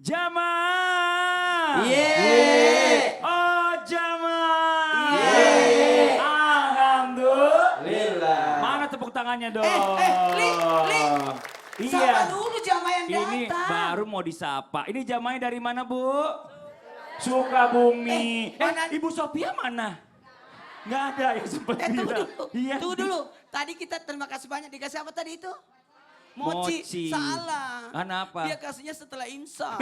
Jamaah. Yeay. Oh jamaah. Yeay. Alhamdulillah. Mana tepuk tangannya dong? Li. Sapa Iya. dulu jamaah yang Ini datang. baru mau disapa. Ini jamaahnya dari mana, Bu? Sukabumi. Mana? Ibu Sophia mana? Nggak ada yang sempat Tunggu bilang. dulu. Iya. Tunggu dulu. Tadi kita terima kasih banyak dikasih apa tadi itu? Mochi. Salah. Kenapa? Dia kasihnya setelah imsak.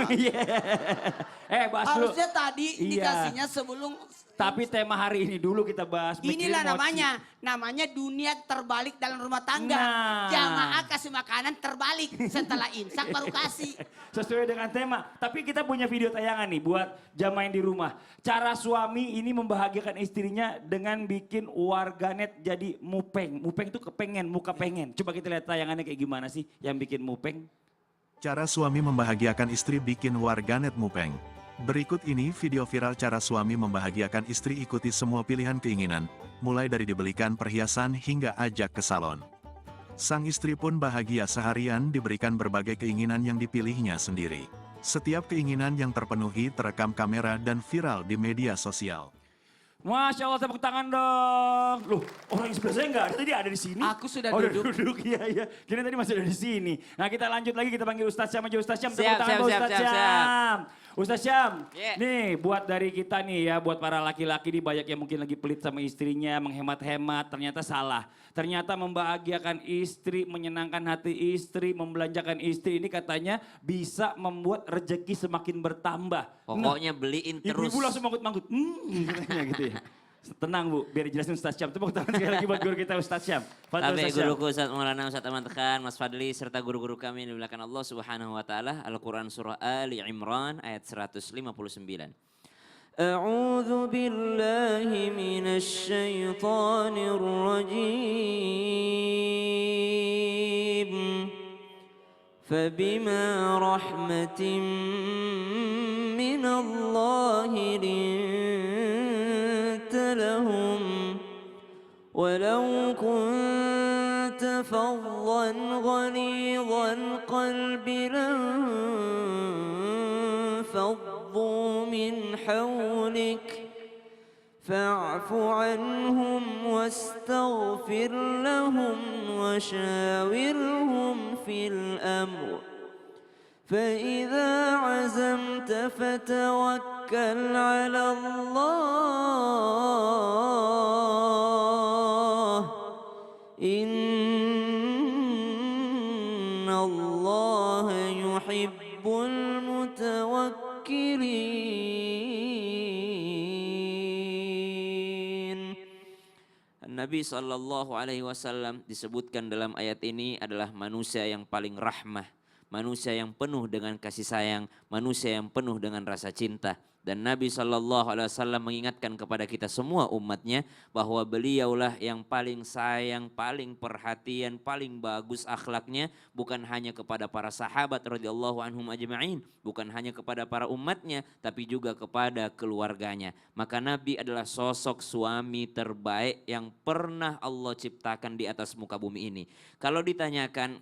Bahas dulu. Harusnya tadi Iya. dikasihnya sebelum. Tapi tema hari ini dulu kita bahas. mikirin Inilah mochi. namanya dunia terbalik dalam rumah tangga. Nah. Jamaah kasih makanan terbalik, setelah imsak baru kasih. Sesuai dengan tema. Tapi kita punya video tayangan nih buat jamaah yang di rumah. Cara suami ini membahagiakan istrinya dengan bikin warganet jadi mupeng. Mupeng itu kepengen, muka pengen. Coba kita lihat tayangannya kayak gimana sih yang bikin mupeng. Cara suami membahagiakan istri bikin warganet mupeng. Berikut ini video viral cara suami membahagiakan istri, ikuti semua pilihan keinginan, mulai dari dibelikan perhiasan hingga ajak ke salon. Sang istri pun bahagia seharian diberikan berbagai keinginan yang dipilihnya sendiri. Setiap keinginan yang terpenuhi terekam kamera dan viral di media sosial. Masya Allah, tepuk tangan dong. Loh, orang yang sebelah saya enggak ada, tadi ada di sini. Aku sudah duduk. duduk. Iya. Kira tadi masih ada di sini. Nah kita lanjut lagi, kita panggil Ustaz Syam aja. Ustaz Syam, tepuk Siap, tangan siap, buat siap, Ustaz siap, Syam. Ustaz Syam, Yeah. nih buat dari kita nih ya, buat para laki-laki nih banyak yang mungkin lagi pelit sama istrinya, menghemat-hemat, ternyata salah. Ternyata membahagiakan istri, menyenangkan hati istri, membelanjakan istri ini katanya bisa membuat rezeki semakin bertambah. Pokoknya beliin terus. Ibu-ibu langsung manggut-manggut. Katanya gitu ya. Tenang Bu, biar dijelasin Ustaz Syam. Tepuk tangan sekali lagi buat guru kita Ustaz Syam. Fadil Kami Ustaz Syam. guruku Ustaz Maulana Ustaz Ahmad Khan, Mas Fadli serta guru-guru kami yang dimuliakan Allah Subhanahu wa taala. Al-Qur'an surah Ali Imran ayat 159. A'udzu billahi minasy syaithanir rajim. فبما رحمة من الله لنت لهم ولو كنت فظا غليظ القلب لانفضوا من حولك فاعف عنهم واستغفر لهم وشاورهم في الأمر فإذا عزمت فتوكل على الله إن الله يحب المتوكلين. Nabi SAW disebutkan dalam ayat ini adalah manusia yang paling rahmah, manusia yang penuh dengan kasih sayang, manusia yang penuh dengan rasa cinta. Dan Nabi SAW mengingatkan kepada kita semua umatnya bahwa beliaulah yang paling sayang, paling perhatian, paling bagus akhlaknya, bukan hanya kepada para sahabat radhiyallahu anhum ajma'in, bukan hanya kepada para umatnya, tapi juga kepada keluarganya. Maka Nabi adalah sosok suami terbaik yang pernah Allah ciptakan di atas muka bumi ini. Kalau ditanyakan,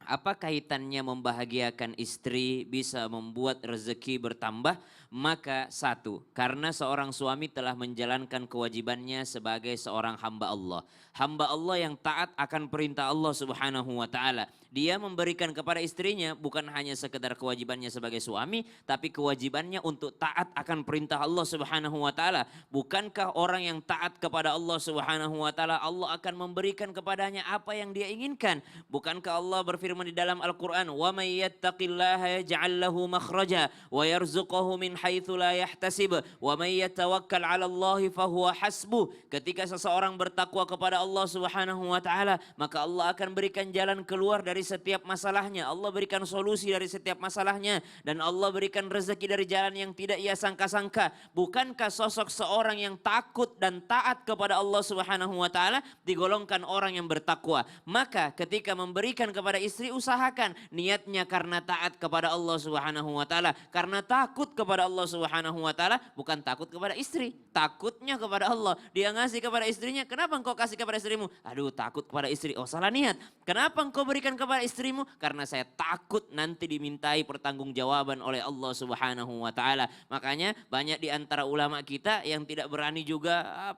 apa kaitannya membahagiakan istri bisa membuat rezeki bertambah? Maka satu, karena seorang suami telah menjalankan kewajibannya sebagai seorang hamba Allah. Hamba Allah yang taat akan perintah Allah Subhanahu wa taala. Dia memberikan kepada istrinya bukan hanya sekedar kewajibannya sebagai suami, tapi kewajibannya untuk taat akan perintah Allah Subhanahu wa taala. Bukankah orang yang taat kepada Allah Subhanahu wa taala, Allah akan memberikan kepadanya apa yang dia inginkan? Bukankah Allah berfirman di dalam Al-Qur'an, "Wa may yattaqillaha yaj'al lahu makhraja wa yarzuqhu min haitsu la yahtasib wa may yatawakkal 'ala Allah fahuwa hasbuh." Ketika seseorang bertakwa kepada Allah Subhanahu wa taala, maka Allah akan berikan jalan keluar dari setiap masalahnya. Allah berikan solusi dari setiap masalahnya dan Allah berikan rezeki dari jalan yang tidak ia sangka-sangka. Bukankah sosok seorang yang takut dan taat kepada Allah Subhanahu wa taala digolongkan orang yang bertakwa? Maka ketika memberikan kepada istri istri usahakan niatnya karena taat kepada Allah Subhanahu wa taala, karena takut kepada Allah Subhanahu wa taala, bukan takut kepada istri, takutnya kepada Allah. Dia ngasih kepada istrinya, kenapa engkau kasih kepada istrimu? Aduh, takut kepada istri. Oh, salah niat. Kenapa engkau berikan kepada istrimu? Karena saya takut nanti dimintai pertanggungjawaban oleh Allah Subhanahu wa taala. Makanya banyak di antara ulama kita yang tidak berani juga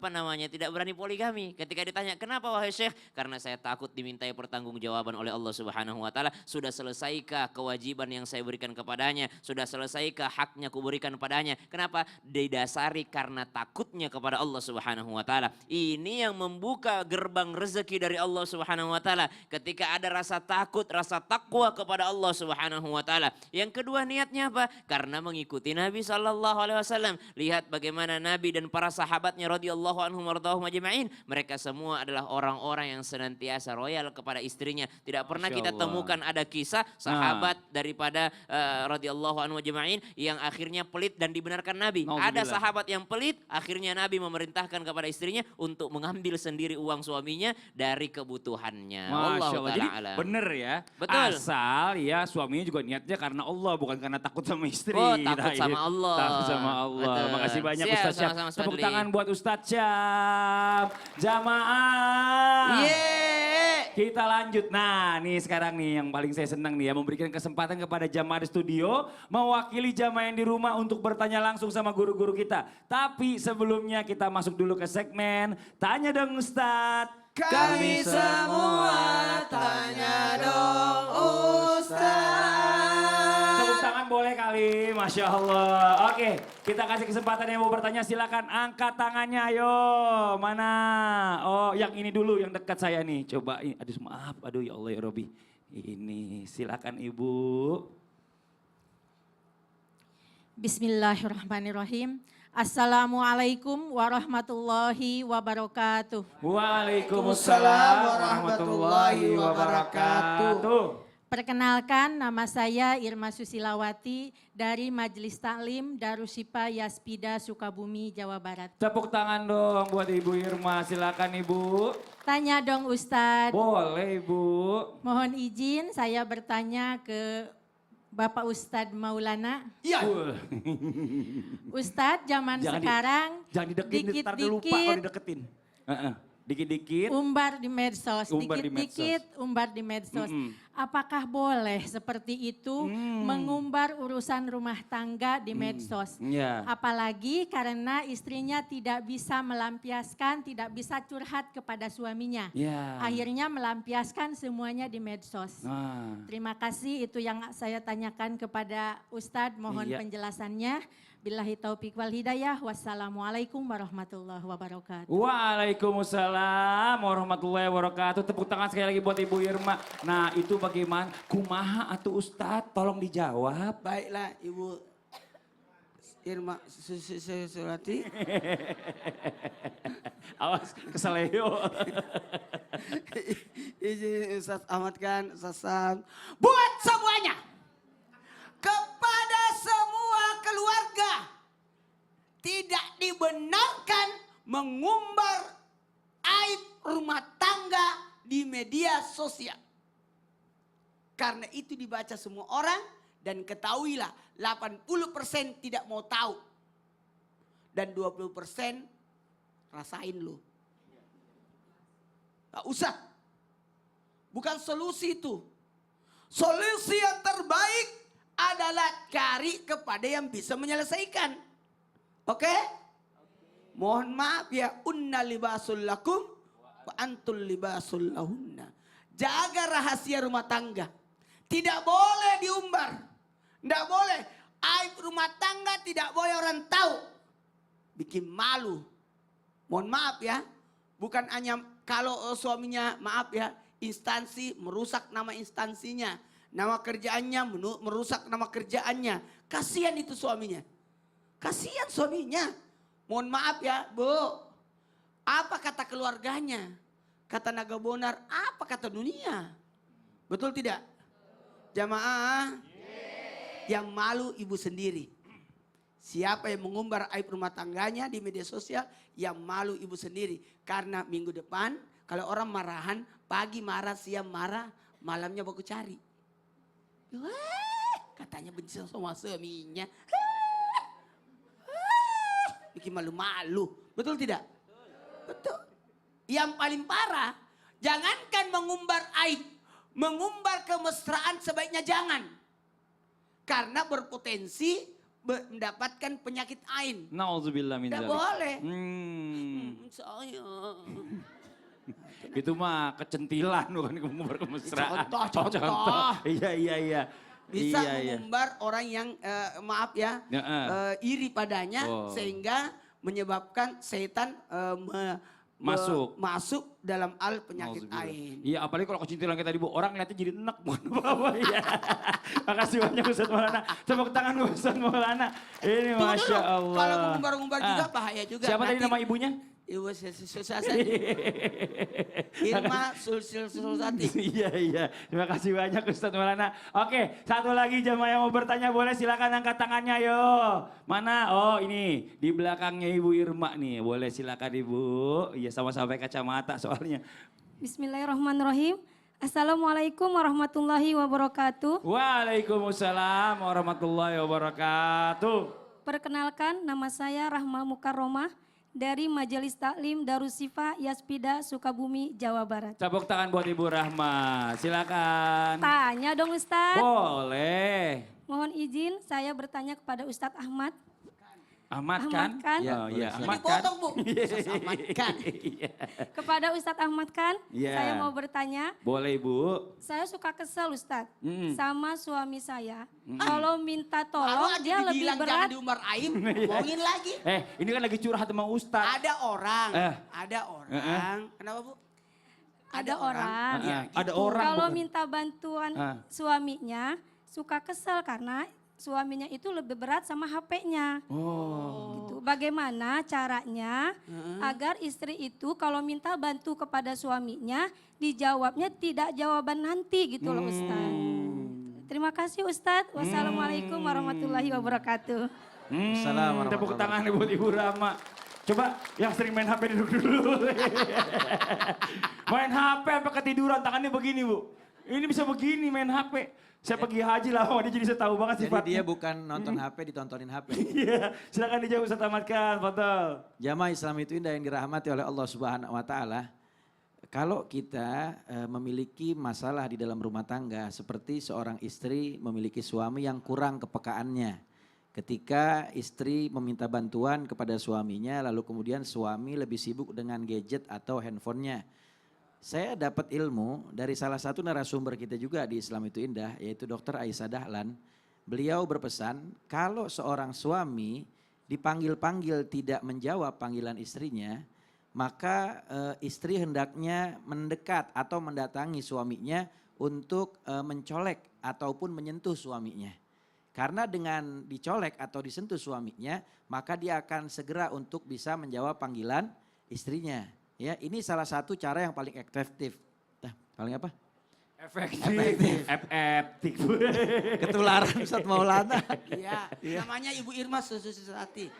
tidak berani poligami. Ketika ditanya, "Kenapa wahai Syekh?" Karena saya takut dimintai pertanggungjawaban oleh Allah Subhanahu wa taala. Sudah selesaikah kewajiban yang saya berikan kepadanya? Sudah selesaikah haknya kuberikan padanya? Kenapa? Didasari karena takutnya kepada Allah Subhanahu wa taala. Ini yang membuka gerbang rezeki dari Allah Subhanahu wa taala. Ketika ada rasa takut, rasa takwa kepada Allah Subhanahu wa taala. Yang kedua, niatnya apa? Karena mengikuti Nabi sallallahu alaihi wasallam. Lihat bagaimana Nabi dan para sahabatnya radhiyallahu anhum warḍahum ajma'in. Mereka semua adalah orang-orang yang senantiasa royal kepada istrinya. Tidak pernah Masya kita Allah. temukan ada kisah sahabat daripada radhiyallahu anhu ajma'in yang akhirnya pelit dan dibenarkan Nabi. Ada Nauzubillah. sahabat yang pelit, akhirnya Nabi memerintahkan kepada istrinya untuk mengambil sendiri uang suaminya dari kebutuhannya. Masya Wallahu Allah. ta'ala Jadi alam. bener ya. Betul. Asal ya suaminya juga niatnya karena Allah, bukan karena takut sama istri. Oh, takut Nah, sama Allah. Takut sama Allah. Betul. Makasih banyak Siap, Ustaz Syam. sama-sama, Ustaz Tepuk Fadli. tangan buat Ustaz Syam. Jamaah. Yeay. Kita lanjut. Nah, nih sekarang nih yang paling saya senang nih ya, memberikan kesempatan kepada jamaah di studio mewakili jamaah yang di rumah untuk bertanya langsung sama guru-guru kita. Tapi sebelumnya kita masuk dulu ke segmen Tanya Dong Ustadz. Kami semua tanya dong Ustaz. Tepuk tangan boleh kali, Masya Allah. Oke, kita kasih kesempatan yang mau bertanya, silakan angkat tangannya, ayo. Mana? Oh, yang ini dulu, yang dekat saya nih. Coba, aduh maaf, aduh ya Allah ya Robi. Ini, silakan Ibu. Bismillahirrahmanirrahim. Assalamualaikum warahmatullahi wabarakatuh. Waalaikumsalam warahmatullahi wabarakatuh. Perkenalkan, nama saya Irma Susilawati dari Majelis Taklim Darushifa Yaspida Sukabumi, Jawa Barat. Tepuk tangan dong buat Ibu Irma, silakan Ibu. Tanya dong Ustadz. Boleh Ibu. Mohon izin saya bertanya ke Bapak Ustadz Maulana. Iya. Ustadz, zaman sekarang Jangan dideketin, ntar dia lupa kalau dikit-dikit dideketin. Dikit-dikit. umbar di medsos, Umbar di dikit-dikit umbar di medsos. Mm-mm. Apakah boleh seperti itu mengumbar urusan rumah tangga di medsos? Ya. Apalagi karena istrinya tidak bisa melampiaskan, tidak bisa curhat kepada suaminya. Ya. Akhirnya melampiaskan semuanya di medsos. Nah. Terima kasih, itu yang saya tanyakan kepada Ustadz, mohon Iya. penjelasannya. Billahi taufiq wal hidayah. Wassalamualaikum warahmatullahi wabarakatuh. Waalaikumsalam warahmatullahi wabarakatuh. Tepuk tangan sekali lagi buat Ibu Irma. Nah itu bagaimana? Kumaha atuh Ustadz? Tolong dijawab. Baiklah Ibu Irma Susilawati. Awas keseleo. Izin Ustaz Ahmad kan, Ustaz Sam. Buat semuanya. Kepada semua keluarga. Tidak dibenarkan mengumbar aib rumah tangga di media sosial. Karena itu dibaca semua orang dan ketahuilah 80% tidak mau tahu. Dan 20% rasain lu. Tak usah. Bukan solusi itu. Solusi yang terbaik adalah cari kepada yang bisa menyelesaikan. Oke? Mohon maaf ya, unna libasul lakum wa antul libasul lahunna. Jaga rahasia rumah tangga. Tidak boleh diumbar. Tidak boleh. Aib rumah tangga tidak boleh orang tahu. Bikin malu. Mohon maaf ya. Bukan hanya kalau suaminya, maaf ya, instansi merusak nama instansinya. Nama kerjaannya merusak nama kerjaannya. Kasihan itu suaminya. Kasihan suaminya. Mohon maaf ya, Bu. Apa kata keluarganya? Kata Naga Bonar, apa kata dunia? Betul tidak? Jamaah. Yang malu ibu sendiri. Siapa yang mengumbar aib rumah tangganya di media sosial, yang malu ibu sendiri. Karena minggu depan kalau orang marahan, pagi marah, siang marah, Malamnya baku cari. Wah, katanya benci sama suaminya. Bikin malu-malu. Betul tidak? Betul. Yang paling parah, jangankan mengumbar aib, mengumbar kemesraan sebaiknya jangan. Karena berpotensi mendapatkan penyakit ain. Nauzubillah min Tidak dzalik. boleh. Hmm. Itu mah kecentilan bukan mengumbar kemesraan. Contoh. Iya. Bisa Iya. mengumbar orang yang maaf ya, iri padanya Oh. sehingga menyebabkan setan masuk dalam al penyakit Nauzubillah. ain. Iya, apalagi kalau kecentilan kayak tadi Bu, orang lihatnya jadi enak bukan apa-apa ya. Makasih banyak Ustaz Maulana. Tepuk tangan buat Ustaz Maulana. Ini Tunggu Masya dulu, Allah. kalau mengumbar-ngumbar juga bahaya juga. Siapa tadi Nanti nama ibunya? Ibu Susasati. Irma Sulsati. Iya. Terima kasih banyak Ustaz Maulana. Oke, satu lagi jamaah yang mau bertanya boleh silakan angkat tangannya yo. Mana? Oh ini di belakangnya Ibu Irma nih. Boleh silakan Ibu. Iya sama-sama pakai kacamata soalnya. Bismillahirrahmanirrahim. Assalamualaikum warahmatullahi wabarakatuh. Waalaikumsalam warahmatullahi wabarakatuh. Perkenalkan, nama saya Rahma Mukarromah dari Majelis Taklim Darussifah Yaspida Sukabumi, Jawa Barat. Tepuk tangan buat Ibu Rahma. Silakan. Tanya dong Ustadz. Boleh. Mohon izin saya bertanya kepada Ustadz Ahmad. Ahmad Ahmad kan? kan? Oh, iya. Ini Ahmad kan? dipotong Bu. Ustaz Ahmad kan. Kepada Ustadz Ahmad kan, Iya. saya mau bertanya. Boleh Ibu. Saya suka kesel Ustadz sama suami saya. Mm. Kalau minta Baru tolong aja dia lebih dibilang jangan berat. diumbar aib, ngomongin lagi. Ini kan lagi curhat sama Ustaz. Ada orang, Eh. Kenapa Bu? Ada orang. Ya, Ada gitu. orang. Kalau bukan? minta bantuan Ah. suaminya suka kesel karena suaminya itu lebih berat sama HP-nya. Oh. Gitu. Bagaimana caranya agar istri itu kalau minta bantu kepada suaminya dijawabnya tidak jawaban nanti gitu loh Ustaz. Terima kasih Ustadz. Wassalamualaikum warahmatullahi wabarakatuh. Assalamualaikum. Tepuk tangan buat Ibu Rama. Coba yang sering main HP duduk dulu. Main HP sampai ketiduran tangannya begini Bu. Ini bisa begini main HP. Saya pergi haji lah, dia jadi saya tahu banget Jadi sifatnya. dia bukan nonton HP, ditontonin HP. Iya, silakan dijawab Ustaz Ahmad kan, fadhal. Jamaah Islam itu indah yang dirahmati oleh Allah Subhanahu wa taala. Kalau kita memiliki masalah di dalam rumah tangga seperti seorang istri memiliki suami yang kurang kepekaannya. Ketika istri meminta bantuan kepada suaminya lalu kemudian suami lebih sibuk dengan gadget atau handphonenya. Saya dapat ilmu dari salah satu narasumber kita juga di Islam itu Indah, yaitu Dr. Aisyah Dahlan. Beliau berpesan, kalau seorang suami dipanggil-panggil tidak menjawab panggilan istrinya, maka istri hendaknya mendekat atau mendatangi suaminya untuk mencolek ataupun menyentuh suaminya. Karena dengan dicolek atau disentuh suaminya, maka dia akan segera untuk bisa menjawab panggilan istrinya. Ya, ini salah satu cara yang paling efektif. Paling apa? Efektif. Efektif. Ketularan Ustadz Maulana. Iya, namanya Ibu Irma Susati.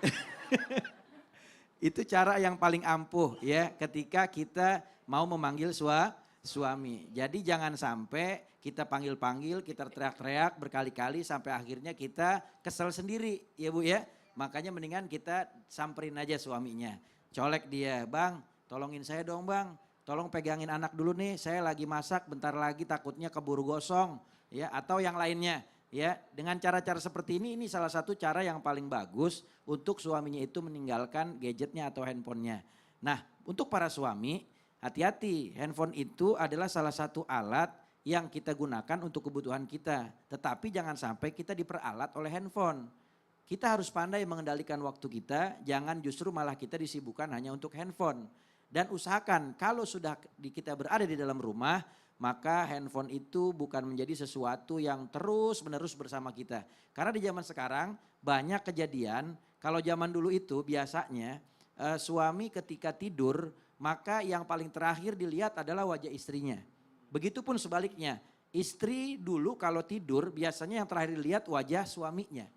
Itu cara yang paling ampuh ya ketika kita mau memanggil suami. Jadi jangan sampai kita panggil-panggil, kita teriak-teriak berkali-kali sampai akhirnya kita kesel sendiri ya Bu ya. Makanya mendingan kita samperin aja suaminya. Colek dia, "Bang, tolongin saya dong Bang, tolong pegangin anak dulu nih, saya lagi masak bentar lagi takutnya keburu gosong." Ya, atau yang lainnya. Ya, dengan cara-cara seperti ini salah satu cara yang paling bagus untuk suaminya itu meninggalkan gadgetnya atau handphonenya. Nah, untuk para suami, hati-hati, handphone itu adalah salah satu alat yang kita gunakan untuk kebutuhan kita. Tetapi jangan sampai kita diperalat oleh handphone. Kita harus pandai mengendalikan waktu kita, jangan justru malah kita disibukkan hanya untuk handphone. Dan usahakan kalau sudah kita berada di dalam rumah, maka handphone itu bukan menjadi sesuatu yang terus-menerus bersama kita. Karena di zaman sekarang banyak kejadian, kalau zaman dulu itu biasanya suami ketika tidur, maka yang paling terakhir dilihat adalah wajah istrinya. Begitupun sebaliknya, istri dulu kalau tidur biasanya yang terakhir dilihat wajah suaminya.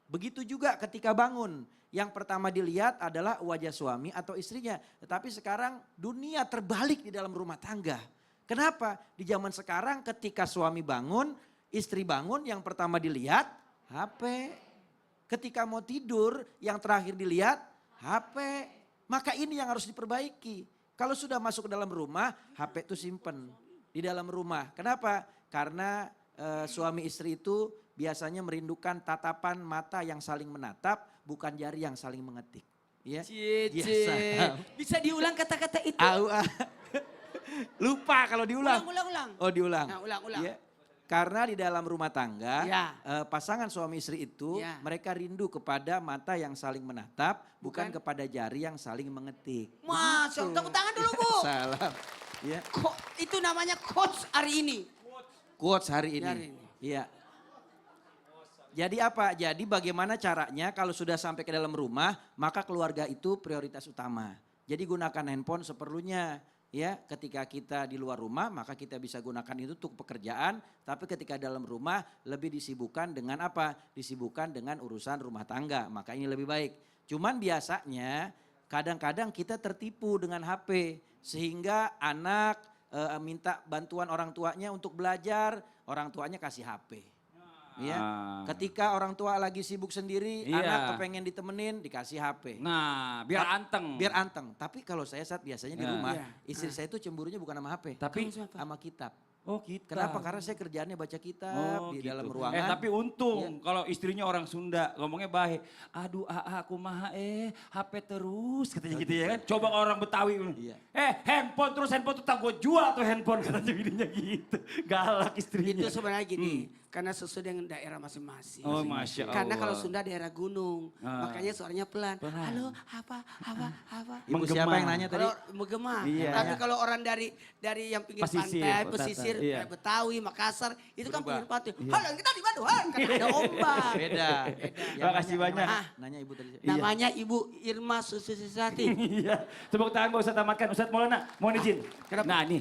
Begitu juga ketika bangun, yang pertama dilihat adalah wajah suami atau istrinya. Tetapi sekarang dunia terbalik di dalam rumah tangga. Kenapa? Di zaman sekarang ketika suami bangun, istri bangun, yang pertama dilihat HP. Ketika mau tidur, yang terakhir dilihat HP. Maka ini yang harus diperbaiki. Kalau sudah masuk ke dalam rumah, HP itu simpen di dalam rumah. Kenapa? Karena suami istri itu biasanya merindukan tatapan mata yang saling menatap, bukan jari yang saling mengetik. Ya. Cici. Bisa diulang kata-kata itu? Lupa kalau diulang. Ulang. Oh diulang. Nah, ulang. Ya. Karena di dalam rumah tangga, Ya. pasangan suami istri itu Ya. mereka rindu kepada mata yang saling menatap, bukan kepada jari yang saling mengetik. Masya Allah, tepuk tangan dulu Bu. Salam. Ya. Itu namanya coach hari ini. Quotes hari Hari ini. ini. Iya. Jadi apa? Jadi bagaimana caranya kalau sudah sampai ke dalam rumah, maka keluarga itu prioritas utama. Jadi gunakan handphone seperlunya. Ya, ketika kita di luar rumah, maka kita bisa gunakan itu untuk pekerjaan. Tapi ketika dalam rumah, lebih disibukkan dengan apa? Disibukkan dengan urusan rumah tangga. Maka ini lebih baik. Cuman biasanya, kadang-kadang kita tertipu dengan HP. Sehingga anak minta bantuan orang tuanya untuk belajar, orang tuanya kasih HP. Ya, ketika orang tua lagi sibuk sendiri, Iya. anak kepengen ditemenin, dikasih HP. Nah, biar anteng. Biar anteng. Tapi kalau saya saat biasanya di Ya. rumah, Iya. istri saya itu cemburunya bukan sama HP, Tapi sama kitab. oh kita. Kenapa? Karena saya kerjaannya baca kitab di gitu. dalam ruangan. Iya. Tapi untung kalau istrinya orang Sunda ngomongnya baik. Aduh aku mah HP terus katanya gitu ya kan. Coba kalau orang Betawi. Iya. Handphone tuh tak gue jual tuh handphone katanya bininya gitu. Galak istrinya. Itu sebenarnya gini, karena sesuai dengan daerah masing-masing. Oh Masya Allah. Karena kalau Sunda daerah gunung, Ah. makanya suaranya pelan. Halo, apa. Ibu Menggema. siapa yang nanya tadi? Kalau menggema. Iya. Tapi kalau orang dari yang pinggir Pesisir, pantai, Kota pesisir, Iya. kayak Betawi, Makassar, itu kan Berubah. pinggir pantai. Halo, kita di Bandung, kan ada ombak. Beda. Terima kasih banyak. Nanya ibu tadi. Namanya Ibu Irma Sususati. Iya. Tepuk tangan buat Ustadz tamatkan. Ustadz Maulana, mohon izin. Kenapa? Nah nih,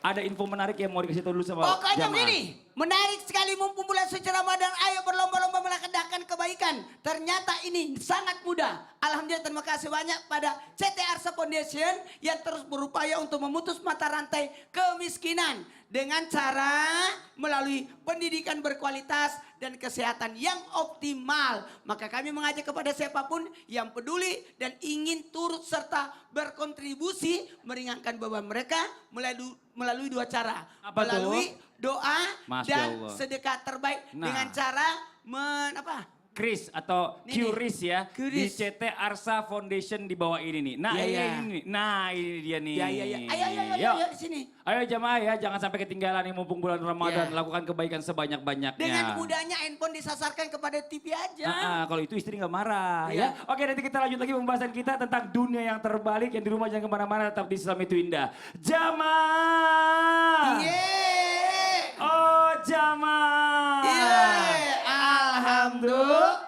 ada info menarik yang mau dikasih tahu dulu sama Pokoknya jamaah. begini, menarik sekali mumpung bulan suci Ramadan, ayo berlomba-lomba melakukan kebaikan. Ternyata ini sangat mudah. Alhamdulillah terima kasih banyak pada CT Arsa Foundation yang terus berupaya untuk memutus mata rantai kemiskinan. Dengan cara melalui pendidikan berkualitas dan kesehatan yang optimal. Maka kami mengajak kepada siapapun yang peduli dan ingin turut serta berkontribusi meringankan beban mereka melalui dua cara. Apa tuh? Melalui doa Masya dan Allah. sedekah terbaik Nah. dengan cara Kris atau Ini nih, Qris ya di Qris. CT Arsa Foundation di bawah ini nih. Nah Iya, ini, iya. ini, nah ini dia nih. Ya. Ayo Yuk. di sini. Ayo jamaah ya, jangan sampai ketinggalan nih mumpung bulan Ramadan. Iya. Lakukan kebaikan sebanyak-banyaknya. Dengan mudahnya handphone disasarkan kepada TV aja. Kalau itu istri nggak marah Iya. ya. Oke nanti kita lanjut lagi pembahasan kita tentang dunia yang terbalik. Yang di rumah jangan kemana-mana, tetap di Islam itu indah. Jamaah. Yeay. Oh jamaah. Yeay. Alhamdulillah.